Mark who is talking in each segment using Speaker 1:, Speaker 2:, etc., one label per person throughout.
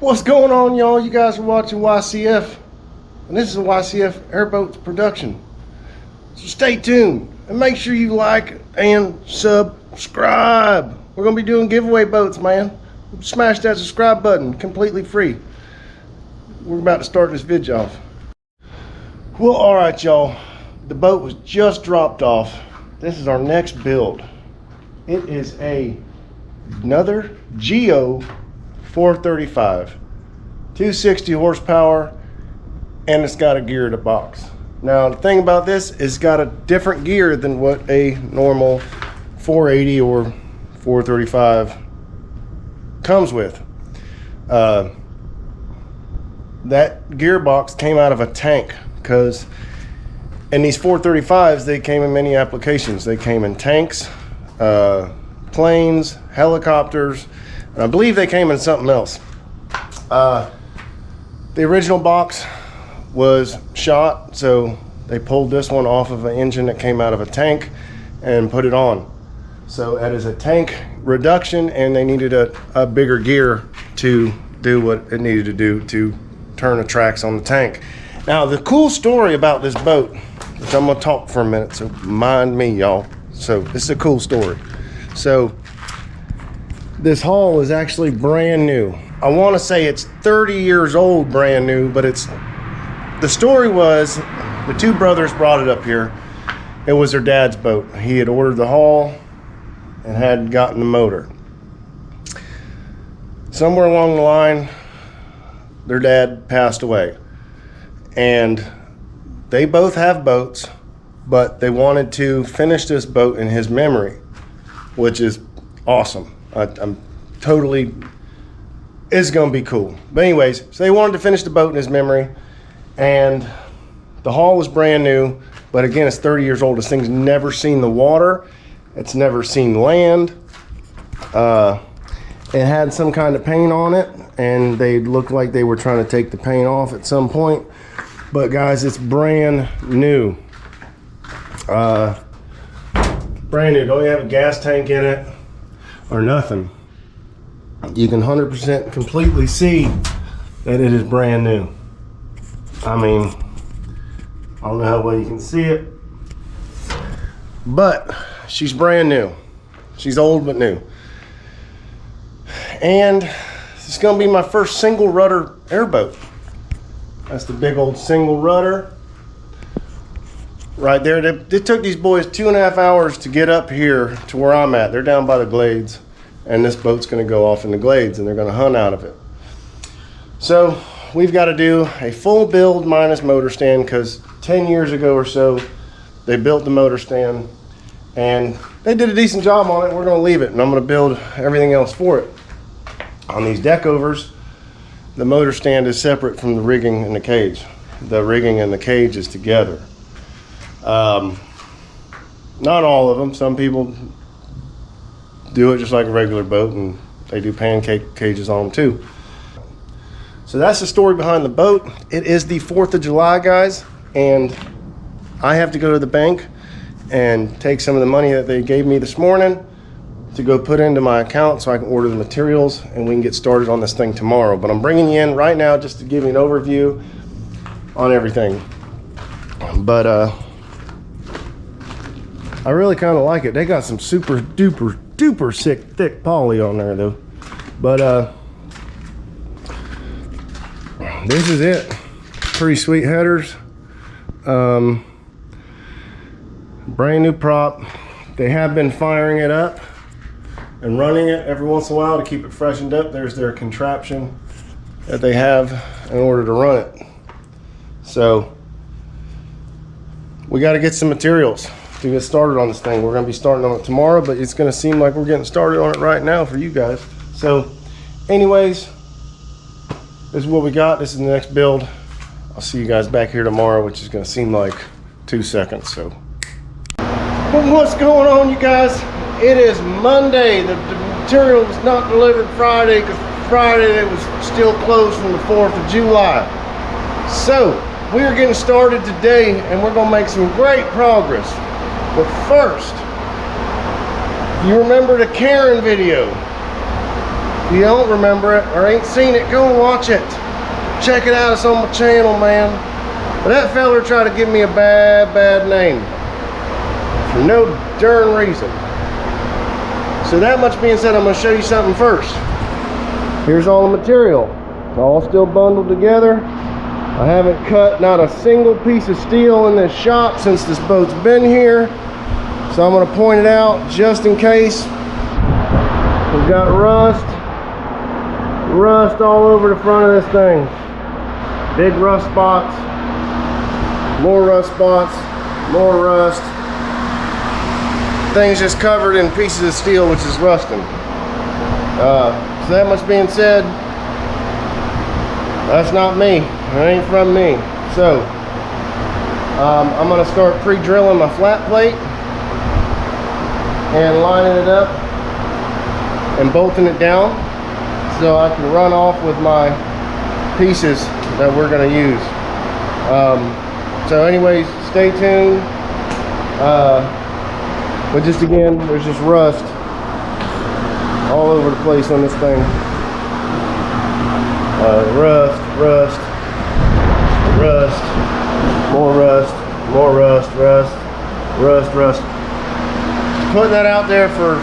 Speaker 1: What's going on, y'all? You guys are watching YCF, and this is a YCF Airboats production. So stay tuned and make sure you like and subscribe. We're gonna be doing giveaway boats, man. Smash that subscribe button, completely free. We're about to start this video off. Well, all right, y'all. The boat was just dropped off. This is our next build. It is another Geo 435, 260 horsepower, and it's got a gear in the box. Now the thing about this is it's got a different gear than what a normal 480 or 435 comes with. That gearbox came out of a tank, because in these 435s they came in many applications. They came in tanks, planes, helicopters, and I believe they came in something else. The original box was shot, so they pulled this one off of an engine that came out of a tank and put it on. So that is a tank reduction, and they needed a bigger gear to do what it needed to do to turn the tracks on the tank. Now the cool story about this boat, which I'm gonna talk for a minute, so mind me, y'all. So this is a cool story. So this hull is actually brand new. I want to say it's 30 years old, brand new, but the story was the two brothers brought it up here. It was their dad's boat. He had ordered the hull and had gotten the motor. Somewhere along the line, their dad passed away. And they both have boats, but they wanted to finish this boat in his memory, which is awesome. I'm totally, it's gonna be cool. But anyways, so they wanted to finish the boat in his memory, and the hull was brand new, but again, it's 30 years old. This thing's never seen the water. It's never seen land. It had some kind of paint on it, and they looked like they were trying to take the paint off at some point. But guys, it's brand new. Brand new. Don't even have a gas tank in it or nothing. You can 100% completely see that it is brand new. I mean, I don't know how well you can see it, but she's brand new. She's old but new. And it's gonna be my first single rudder airboat. That's the big old single rudder right there. It took these boys 2.5 hours to get up here to where I'm at. They're down by the glades, and this boat's gonna go off in the glades, and they're gonna hunt out of it. So we've got to do a full build minus motor stand, because 10 years ago or so they built the motor stand and they did a decent job on it. We're going to leave it, and I'm going to build everything else for it. On these deck overs, the motor stand is separate from the rigging and the cage. The rigging and the cage is together. Not all of them. Some people do it just like a regular boat, and they do pancake cages on them too. So that's the story behind the boat. It is the 4th of July, guys, and I have to go to the bank and take some of the money that they gave me this morning to go put into my account so I can order the materials and we can get started on this thing tomorrow. But I'm bringing you in right now just to give you an overview on everything. But I really kind of like it. They got some super duper sick thick poly on there though. But this is it. Pretty sweet headers. Brand new prop. They have been firing it up and running it every once in a while to keep it freshened up. There's their contraption that they have in order to run it. So we got to get some materials to get started on this thing. We're going to be starting on it tomorrow, but it's going to seem like we're getting started on it right now for you guys. So anyways, this is what we got. This is the next build. I'll see you guys back here tomorrow, which is going to seem like 2 seconds. So what's going on, you guys? It is Monday. The material was not delivered Friday, because Friday it was still closed from the 4th of July. So we are getting started today, and we're going to make some great progress. But first, you remember the Karen video? If you don't remember it or ain't seen it, go and watch it. Check it out, it's on my channel, man. But that feller tried to give me a bad name for no darn reason. So that much being said, I'm gonna show you something first. Here's all the material. It's all still bundled together. I haven't cut not a single piece of steel in this shop since this boat's been here. So I'm gonna point it out just in case. We've got rust all over the front of this thing. Big rust spots, more rust spots, more rust. Thing's just covered in pieces of steel, which is rusting. So that much being said, that's not me. It ain't from me. So I'm gonna start pre-drilling my flat plate and lining it up and bolting it down so I can run off with my pieces that we're gonna use. So anyways, stay tuned. But just again, there's just rust all over the place on this thing. Rust, more rust, more rust, rust. Putting that out there for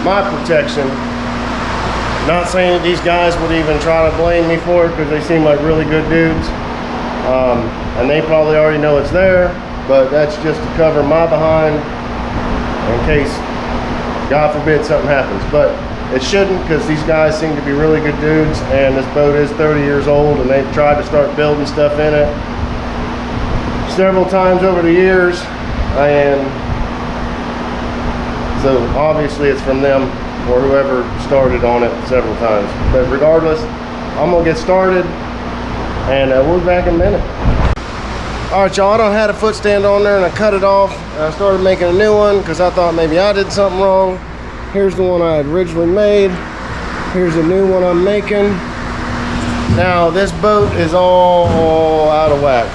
Speaker 1: my protection. Not saying that these guys would even try to blame me for it, because they seem like really good dudes. And they probably already know it's there, but that's just to cover my behind in case, God forbid, something happens. But it shouldn't, because these guys seem to be really good dudes, and this boat is 30 years old, and they've tried to start building stuff in it several times over the years, and so obviously it's from them or whoever started on it several times. But regardless, I'm gonna get started, and we'll be back in a minute. All right, y'all, I done had a foot stand on there and I cut it off, and I started making a new one because I thought maybe I did something wrong. Here's the one I had originally made. Here's a new one I'm making. Now this boat is all out of whack.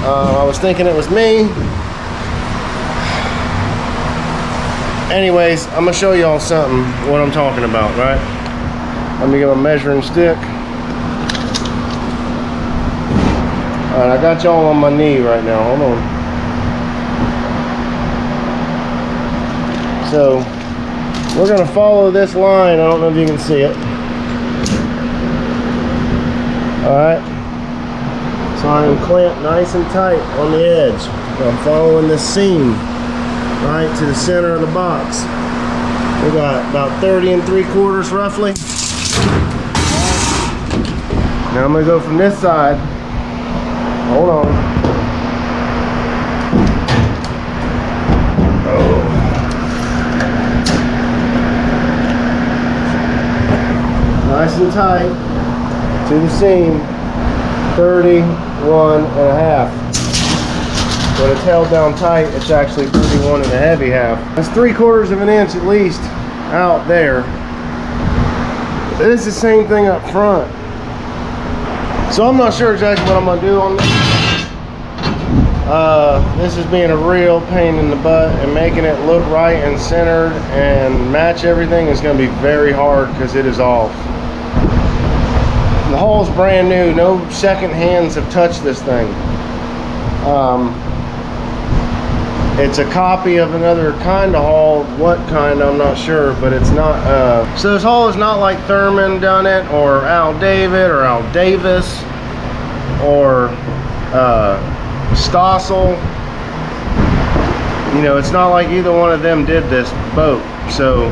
Speaker 1: I was thinking it was me. Anyways, I'm gonna show y'all something, what I'm talking about, right? Let me get a measuring stick. All right, I got y'all on my knee right now, hold on. So, we're gonna follow this line. I don't know if you can see it. All right. So I'm clamped nice and tight on the edge. I'm following this seam right to the center of the box. We got about 30 3/4 roughly. Now I'm gonna go from this side. Hold on. Oh. Nice and tight to the seam. 31.5. When it's held down tight, it's actually 31.5. That's 3/4 of an inch at least out there. It's the same thing up front. So I'm not sure exactly what I'm gonna do on this. This is being a real pain in the butt, and making it look right and centered and match everything is gonna be very hard because it is off. The hull's brand new. No second hands have touched this thing. It's a copy of another kind of hull. What kind, I'm not sure, but it's not. So this hull is not like Thurman done it, or Al David, or Al Davis, or Stossel. You know, it's not like either one of them did this boat. So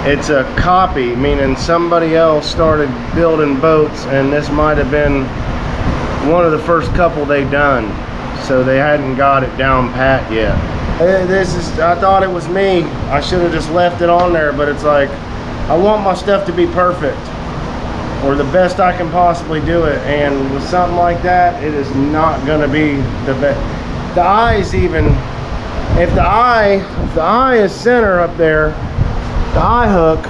Speaker 1: it's a copy, meaning somebody else started building boats, and this might have been one of the first couple they done. So they hadn't got it down pat yet. I thought it was me. I should have just left it on there, but it's like, I want my stuff to be perfect, or the best I can possibly do it. And with something like that, it is not gonna be the best. The eye's even, if the eye is center up there, the eye hook,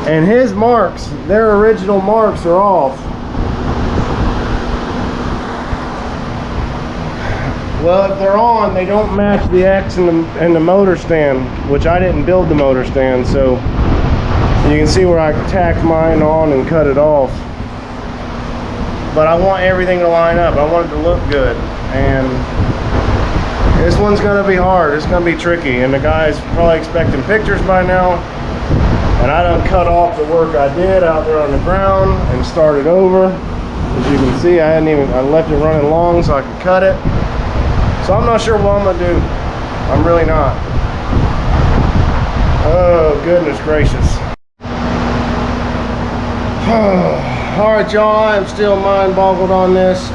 Speaker 1: and his marks, their original marks are off. Well, if they're on, they don't match the X and the motor stand, which I didn't build the motor stand, so You can see where I tacked mine on and cut it off. But I want everything to line up. I want it to look good. And this one's gonna be hard. It's gonna be tricky. And the guy's probably expecting pictures by now. And I done cut off the work I did out there on the ground and started over. As you can see, I left it running long so I could cut it. So I'm not sure what I'm gonna do. I'm really not. Oh, goodness gracious. All right, y'all, I'm still mind boggled on this.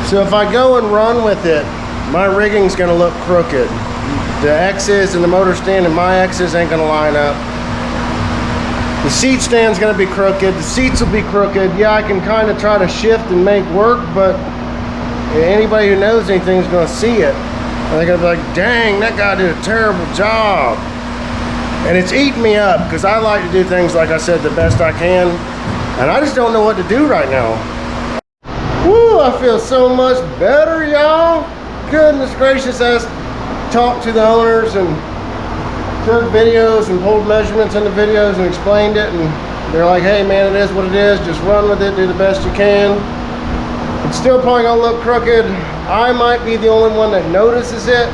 Speaker 1: So if I go and run with it, my rigging's gonna look crooked. The X's and the motor stand and my X's ain't gonna line up. The seat stand's gonna be crooked. The seats will be crooked. Yeah, I can kind of try to shift and make work, but anybody who knows anything is gonna see it. And they're gonna be like, dang, that guy did a terrible job. And it's eating me up because I like to do things, like I said, the best I can. And I just don't know what to do right now. Woo, I feel so much better, y'all. Goodness gracious, I talked to the owners and took videos and pulled measurements in the videos and explained it. And they're like, hey man, it is what it is. Just run with it, do the best you can. It's still probably gonna look crooked. I might be the only one that notices it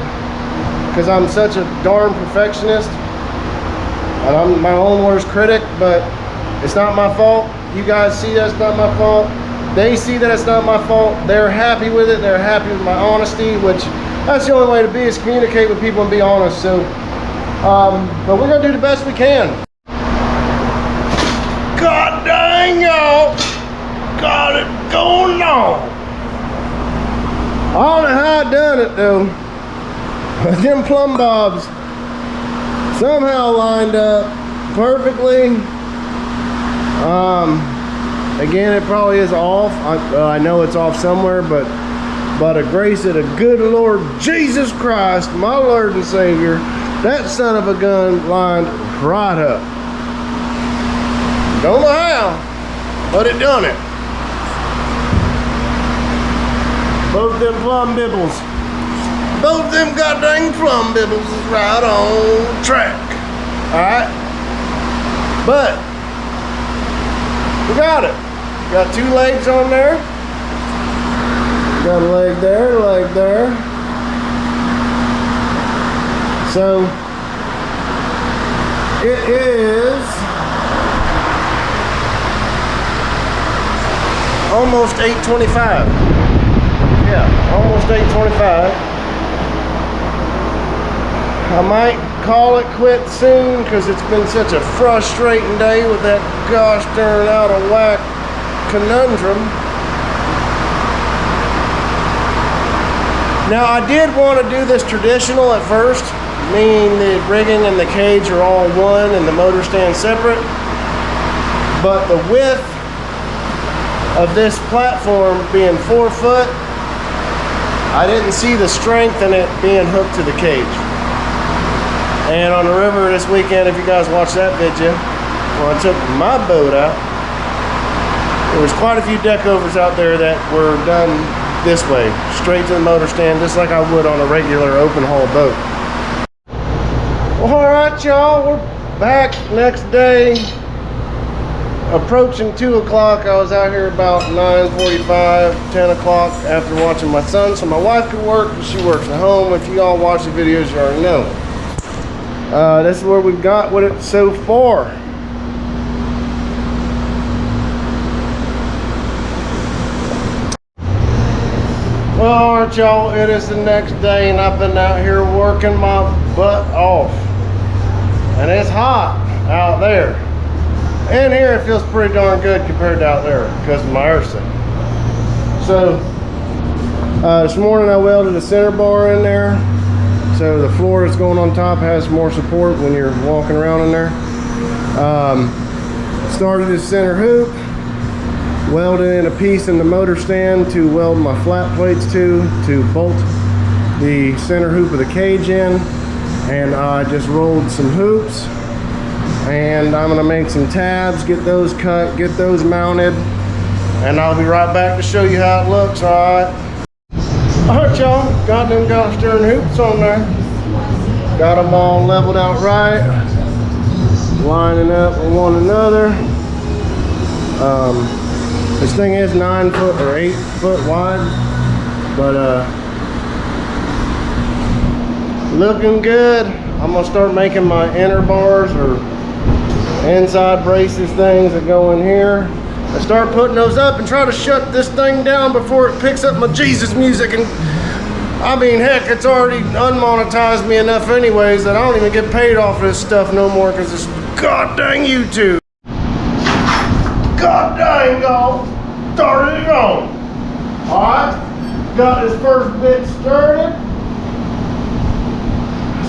Speaker 1: because I'm such a darn perfectionist. And I'm my own worst critic, but it's not my fault. You guys see that it's not my fault. They see that it's not my fault. They're happy with it. They're happy with my honesty, which that's the only way to be, is communicate with people and be honest. So, but we're gonna do the best we can. God dang, y'all. Got it going on. I don't know how I done it though. But them plumb bobs somehow lined up perfectly. Again, it probably is off. I know it's off somewhere, but by the grace of the good Lord Jesus Christ, my Lord and Savior, that son of a gun lined right up. Don't know how, but it done it. Both them plumb bibbles. Both them goddamn plumb bibbles is right on track. Alright? But we got it. Got two legs on there. Got a leg there, a leg there. So it is almost 8:25. Yeah, almost 8:25. I might call it quit soon because it's been such a frustrating day with that gosh darn out of whack conundrum. Now I did want to do this traditional at first, meaning the rigging and the cage are all one and the motor stand separate. But the width of this platform being 4 foot, I didn't see the strength in it being hooked to the cage. And on the river this weekend, if you guys watched that video, when I took my boat out, there was quite a few deck overs out there that were done this way, straight to the motor stand, just like I would on a regular open haul boat. Well, all right, y'all, we're back next day, approaching 2 o'clock. I was out here about 9:45, 10 o'clock after watching my son, so my wife could work, because she works at home. If you all watch the videos, you already know. This is where we've got with it so far. Well, alright y'all, it is the next day and I've been out here working my butt off. And it's hot out there. In here it feels pretty darn good compared to out there because of my earthing. So, this morning I welded a center bar in there. So the floor that's going on top has more support when you're walking around in there. Started this center hoop, welded in a piece in the motor stand to weld my flat plates to bolt the center hoop of the cage in. And I just rolled some hoops. And I'm gonna make some tabs, get those cut, get those mounted. And I'll be right back to show you how it looks, all right? Alright y'all, got them gosh darn hoops on there. Got them all leveled out right. lining up with one another. This thing is 9 foot or 8 foot wide, but looking good. I'm gonna start making my inner bars or inside braces things that go in here. I start putting those up and try to shut this thing down before it picks up my Jesus music. And I mean, heck, it's already unmonetized me enough anyways that I don't even get paid off of this stuff no more because it's god dang YouTube. God dang, y'all. Started it on. Alright, got this first bit started.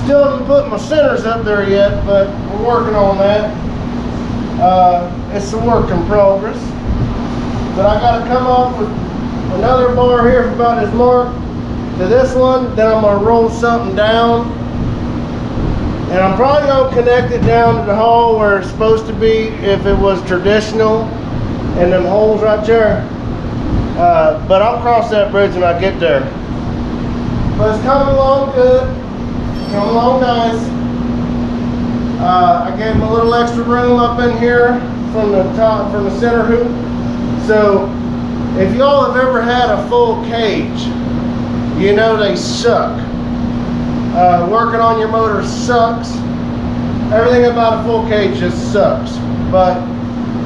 Speaker 1: Still haven't put my centers up there yet, but we're working on that. It's a work in progress. But I gotta come off with another bar here from about this mark to this one. Then I'm gonna roll something down. And I'm probably gonna connect it down to the hole where it's supposed to be if it was traditional. And them holes right there. But I'll cross that bridge when I get there. But it's coming along good. Coming along nice. I gave him a little extra room up in here from the top, from the center hoop. So if y'all have ever had a full cage, you know they suck. Working on your motor sucks. Everything about a full cage just sucks. But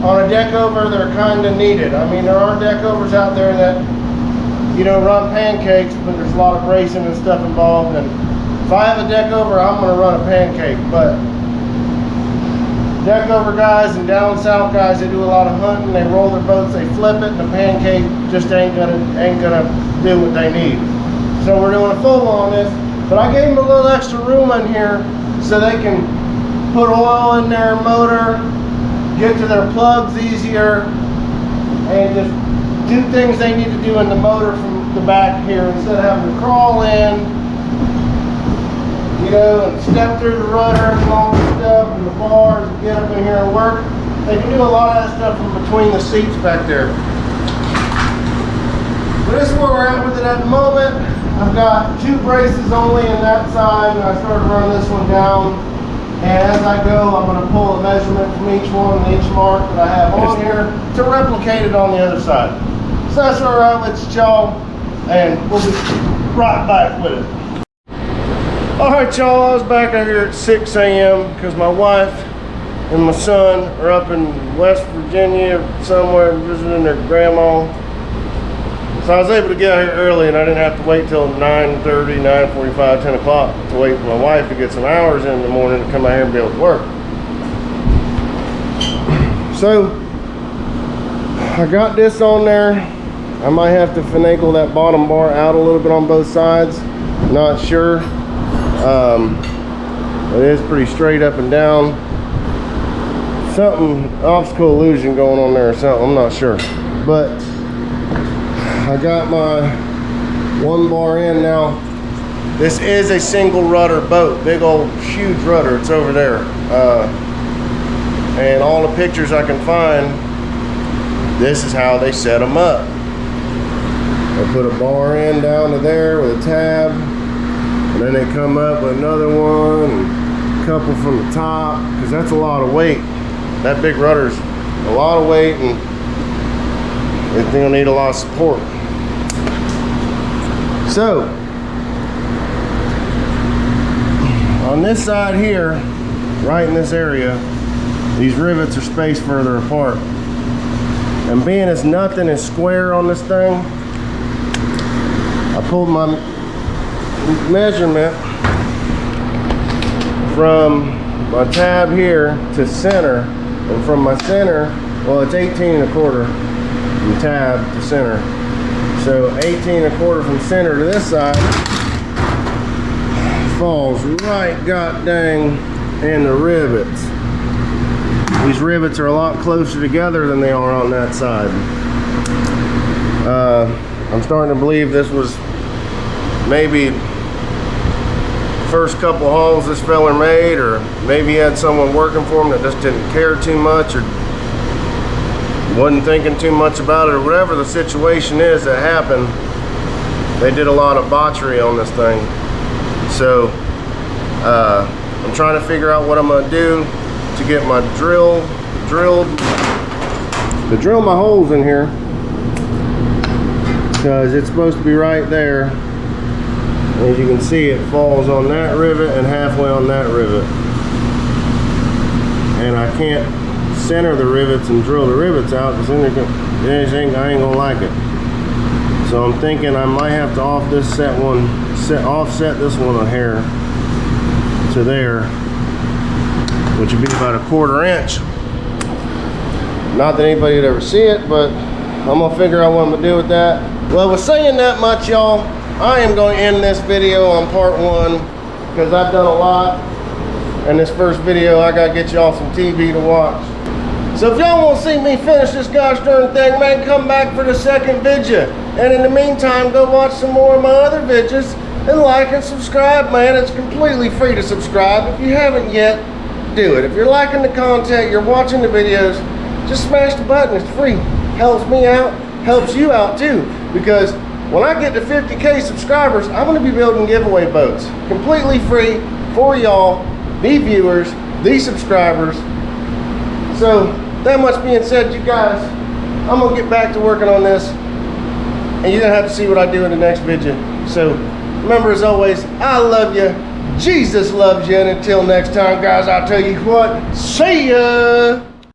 Speaker 1: on a deck over, they're kind of needed. I mean, there are deck overs out there that, you know, run pancakes, but there's a lot of bracing and stuff involved. And if I have a deck over, I'm going to run a pancake. But deck over guys and down south guys, they do a lot of hunting. They roll their boats, they flip it, and the pancake just ain't gonna do what they need. So we're doing a full on this. But I gave them a little extra room in here so they can put oil in their motor, get to their plugs easier, and just do things they need to do in the motor from the back here instead of having to crawl in, you know, and step through the rudder and all the stuff and the bars and get up in here and work. They can do a lot of that stuff from between the seats back there. But this is where we're at with it at the moment. I've got 2 braces only in that side, and I started running this one down. And as I go, I'm going to pull a measurement from each one and each mark that I have on here to replicate it on the other side. So that's where we're at with y'all, and we'll be right back with it. Alright y'all, I was back out here at 6 a.m. because my wife and my son are up in West Virginia somewhere visiting their grandma. So I was able to get out here early and I didn't have to wait till 9:30, 9:45, 10 o'clock to wait for my wife to get some hours in the morning to come out here and be able to work. So I got this on there. I might have to finagle that bottom bar out a little bit on both sides. Not sure. It is pretty straight up and down. Something, optical illusion going on there or something, I'm not sure. But I got my 1 bar in now. This is a single rudder boat, big old huge rudder. It's over there. And all the pictures I can find, this is how they set them up. They put a bar in down to there with a tab, and then they come up with another one, and a couple from the top, because that's a lot of weight. That big rudder's a lot of weight, and it's gonna need a lot of support. So on this side here, right in this area, these rivets are spaced further apart. And being as nothing is square on this thing, I pulled my measurement from my tab here to center, and from my center, well, it's 18 1/4 from tab to center. So 18 1/4 from center to this side falls right god dang in the rivets. These rivets are a lot closer together than they are on that side. I'm starting to believe this was maybe first couple hauls this fella made, or maybe he had someone working for him that just didn't care too much or wasn't thinking too much about it, or whatever the situation is that happened. They did a lot of botchery on this thing. So I'm trying to figure out what I'm going to do. to get my drill drilled, to drill my holes in here, because it's supposed to be right there. As you can see, it falls on that rivet and halfway on that rivet, and I can't center the rivets and drill the rivets out, because then I ain't gonna like it. So I'm thinking I might have to offset this one a hair to there, which would be about a 1/4 inch. Not that anybody would ever see it, but I'm gonna figure out what I'm gonna do with that. Well, with saying that much, y'all, I am going to end this video on part 1, because I've done a lot. And this first video, I got to get y'all some TV to watch. So if y'all want to see me finish this gosh darn thing, man, come back for the second video. And in the meantime, go watch some more of my other videos and like and subscribe, man. It's completely free to subscribe. If you haven't yet, do it. If you're liking the content, you're watching the videos, just smash the button. It's free. Helps me out, helps you out too. Because when I get to 50K subscribers, I'm going to be building giveaway boats. Completely free for y'all, the viewers, the subscribers. So, that much being said, you guys, I'm going to get back to working on this. And you're going to have to see what I do in the next video. So, remember, as always, I love you. Jesus loves you. And until next time, guys, I'll tell you what. See ya!